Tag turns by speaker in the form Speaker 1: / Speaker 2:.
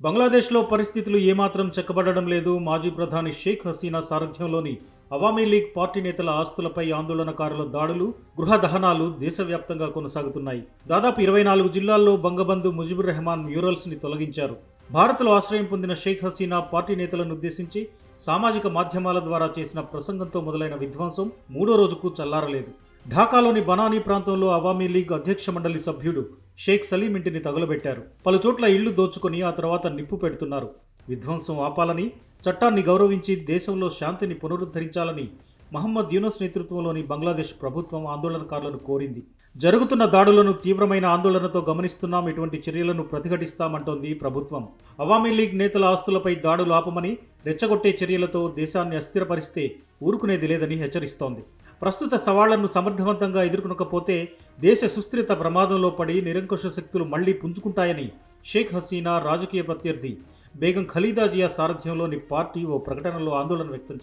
Speaker 1: బంగ్లాదేశ్లో పరిస్థితులు ఏమాత్రం చక్కబడడం లేదు. మాజీ ప్రధాని షేక్ హసీనా సారథ్యంలోని అవామీ లీగ్ పార్టీ నేతల ఆస్తులపై ఆందోళనకారుల దాడులు, గృహ దహనాలు దేశవ్యాప్తంగా కొనసాగుతున్నాయి. దాదాపు 24 జిల్లాల్లో బంగబంధు ముజిబుర్ రెహమాన్ మ్యూరల్స్ ని తొలగించారు. భారత్లో ఆశ్రయం పొందిన షేక్ హసీనా పార్టీ నేతలను ఉద్దేశించి సామాజిక మాధ్యమాల ద్వారా చేసిన ప్రసంగంతో మొదలైన విధ్వంసం మూడో రోజుకు చల్లారలేదు. ఢాకాలోని బనానీ ప్రాంతంలో అవామీ లీగ్ అధ్యక్ష మండలి సభ్యుడు షేక్ సలీం ఇంటిని తగులబెట్టారు. పలుచోట్ల ఇళ్లు దోచుకొని ఆ తర్వాత నిప్పు పెడుతున్నారు. విధ్వంసం ఆపాలని, చట్టాన్ని గౌరవించి దేశంలో శాంతిని పునరుద్ధరించాలని మహమ్మద్ యూనస్ నేతృత్వంలోని బంగ్లాదేశ్ ప్రభుత్వం ఆందోళనకారులను కోరింది. జరుగుతున్న దాడులను తీవ్రమైన ఆందోళనతో గమనిస్తున్నాం, ఇటువంటి చర్యలను ప్రతిఘటిస్తామంటోంది ప్రభుత్వం. అవామీ లీగ్ నేతల ఆస్తులపై దాడులు ఆపమని, రెచ్చగొట్టే చర్యలతో దేశాన్ని అస్థిరపరిస్తే ఊరుకునేది లేదని హెచ్చరిస్తోంది. ప్రస్తుత సవాళ్లను సమర్థవంతంగా ఎదుర్కొనకపోతే దేశ సుస్థిరత ప్రమాదంలో పడి నిరంకుశ శక్తులు మళ్లీ పుంజుకుంటాయని షేక్ హసీనా రాజకీయ ప్రత్యర్థి బేగం ఖలీదా జియా సారథ్యంలోని పార్టీ ఓ ప్రకటనలో ఆందోళన వ్యక్తం చేసింది.